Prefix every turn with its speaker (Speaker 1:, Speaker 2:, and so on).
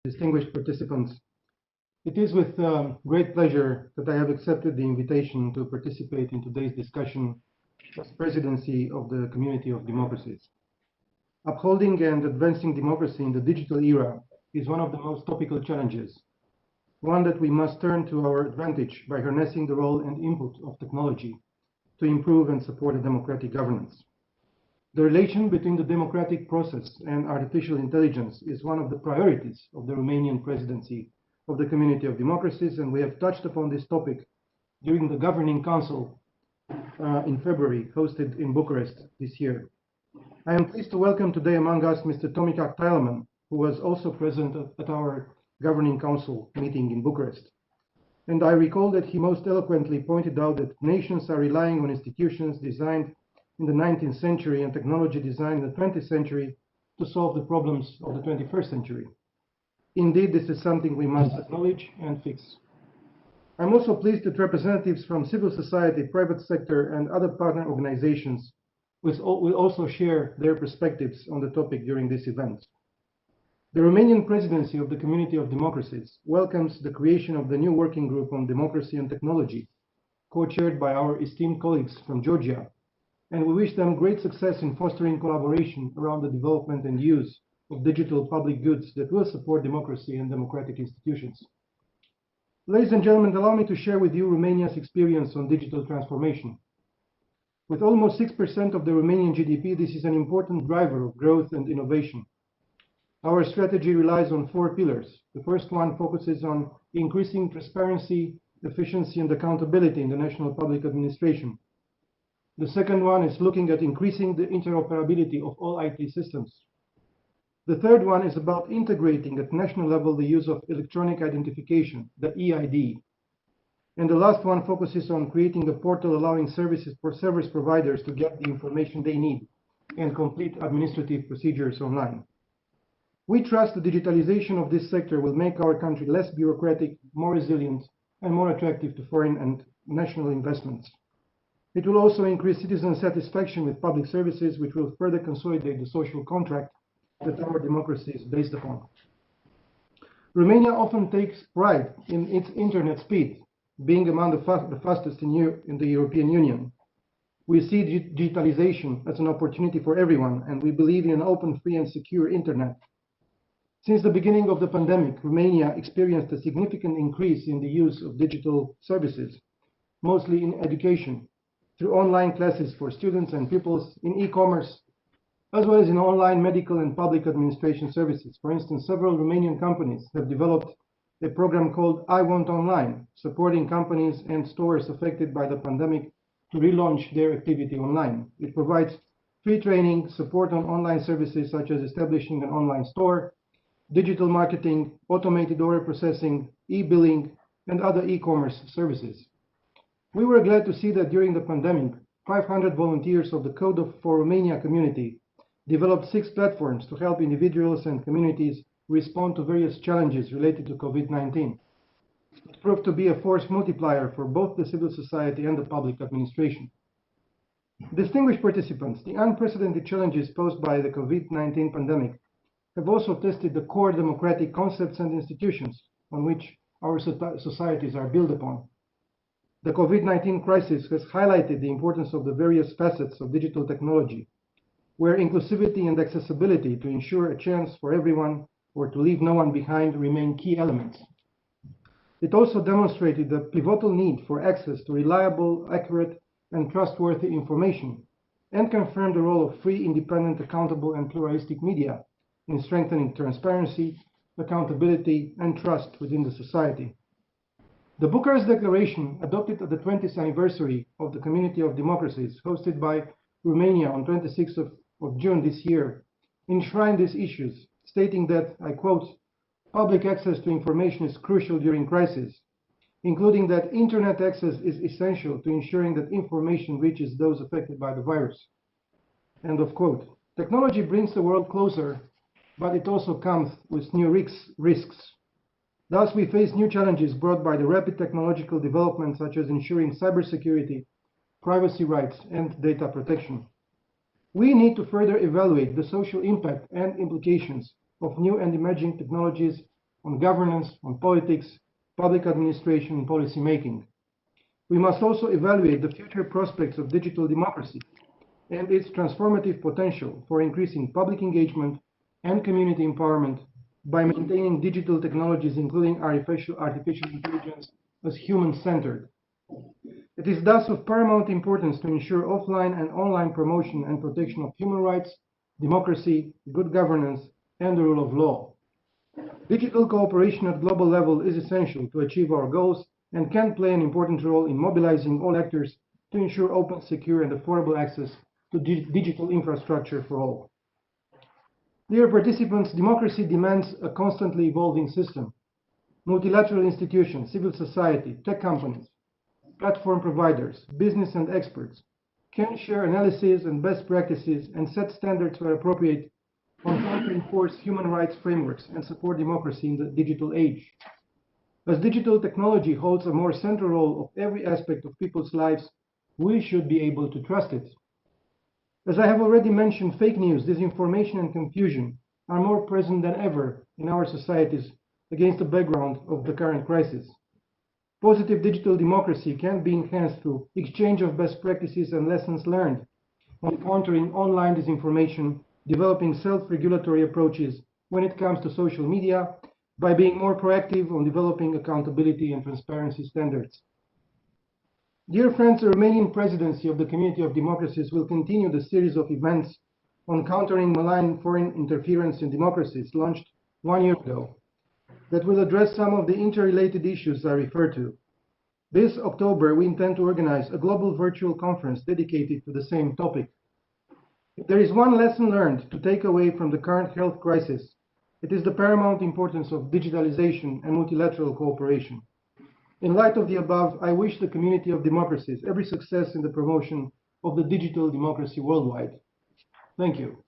Speaker 1: distinguished participants. It is with great pleasure that I have accepted the invitation to participate in today's discussion as presidency of the Community of Democracies. Upholding and advancing democracy in the digital era is one of the most topical challenges, one that we must turn to our advantage by harnessing the role and input of technology to improve and support a democratic governance. The relation between the democratic process and artificial intelligence is one of the priorities of the Romanian presidency of the Community of Democracies, and we have touched upon this topic during the Governing Council in February, hosted in Bucharest this year. I am pleased to welcome today among us Mr. Tomica Tileman, who was also present at our Governing Council meeting in Bucharest. And I recall that he most eloquently pointed out that nations are relying on institutions designed in the 19th century and technology designed in the 20th century to solve the problems of the 21st century. Indeed, this is something we must acknowledge and fix. I'm also pleased that representatives from civil society, private sector, and other partner organizations will also share their perspectives on the topic during this event. The Romanian presidency of the Community of Democracies welcomes the creation of the new working group on democracy and technology, co-chaired by our esteemed colleagues from Georgia, and we wish them great success in fostering collaboration around the development and use of digital public goods that will support democracy and democratic institutions. Ladies and gentlemen, allow me to share with you Romania's experience on digital transformation. With almost 6% of the Romanian GDP, this is an important driver of growth and innovation. Our strategy relies on 4 pillars. The first one focuses on increasing transparency, efficiency, and accountability in the national public administration. The second one is looking at increasing the interoperability of all IT systems. The third one is about integrating at national level the use of electronic identification, the EID. And the last one focuses on creating a portal allowing service providers to get the information they need and complete administrative procedures online. We trust the digitalization of this sector will make our country less bureaucratic, more resilient, and more attractive to foreign and national investments. It will also increase citizen satisfaction with public services, which will further consolidate the social contract that our democracy is based upon. Romania often takes pride in its internet speed, being among the fastest in the European Union. We see digitalization as an opportunity for everyone, and we believe in an open, free, and secure internet. Since the beginning of the pandemic, Romania experienced a significant increase in the use of digital services, mostly in education, through online classes for students and pupils, in e-commerce, as well as in online medical and public administration services. For instance, several Romanian companies have developed a program called I Want Online, supporting companies and stores affected by the pandemic to relaunch their activity online. It provides free training, support on online services such as establishing an online store, digital marketing, automated order processing, e-billing, and other e-commerce services. We were glad to see that during the pandemic, 500 volunteers of the Code for Romania community developed 6 platforms to help individuals and communities respond to various challenges related to COVID-19. It proved to be a force multiplier for both the civil society and the public administration. Distinguished participants, the unprecedented challenges posed by the COVID-19 pandemic have also tested the core democratic concepts and institutions on which our societies are built upon. The COVID-19 crisis has highlighted the importance of the various facets of digital technology, where inclusivity and accessibility to ensure a chance for everyone or to leave no one behind remain key elements. It also demonstrated the pivotal need for access to reliable, accurate, and trustworthy information, and confirmed the role of free, independent, accountable, and pluralistic media in strengthening transparency, accountability, and trust within the society. The Bucharest Declaration, adopted at the 20th anniversary of the Community of Democracies, hosted by Romania on 26th of June this year, enshrined these issues, stating that, I quote, public access to information is crucial during crisis, including that internet access is essential to ensuring that information reaches those affected by the virus. End of quote. Technology brings the world closer, but it also comes with new risks. Thus, we face new challenges brought by the rapid technological development, such as ensuring cybersecurity, privacy rights, and data protection. We need to further evaluate the social impact and implications of new and emerging technologies on governance, on politics, public administration, and policy making. We must also evaluate the future prospects of digital democracy and its transformative potential for increasing public engagement and community empowerment by maintaining digital technologies, including artificial intelligence, as human-centered. It is thus of paramount importance to ensure offline and online promotion and protection of human rights, democracy, good governance, and the rule of law. Digital cooperation at global level is essential to achieve our goals and can play an important role in mobilizing all actors to ensure open, secure, and affordable access to digital infrastructure for all. Dear participants, democracy demands a constantly evolving system. Multilateral institutions, civil society, tech companies, platform providers, business and experts can share analyses and best practices and set standards where appropriate on how to enforce human rights frameworks and support democracy in the digital age. As digital technology holds a more central role of every aspect of people's lives, we should be able to trust it. As I have already mentioned, fake news, disinformation, and confusion are more present than ever in our societies against the background of the current crisis. Positive digital democracy can be enhanced through exchange of best practices and lessons learned on countering online disinformation, developing self-regulatory approaches when it comes to social media, by being more proactive on developing accountability and transparency standards. Dear friends, the Romanian presidency of the Community of Democracies will continue the series of events on countering malign foreign interference in democracies launched 1 year ago that will address some of the interrelated issues I referred to. This October, we intend to organize a global virtual conference dedicated to the same topic. If there is one lesson learned to take away from the current health crisis, it is the paramount importance of digitalization and multilateral cooperation. In light of the above, I wish the Community of Democracies every success in the promotion of the digital democracy worldwide. Thank you.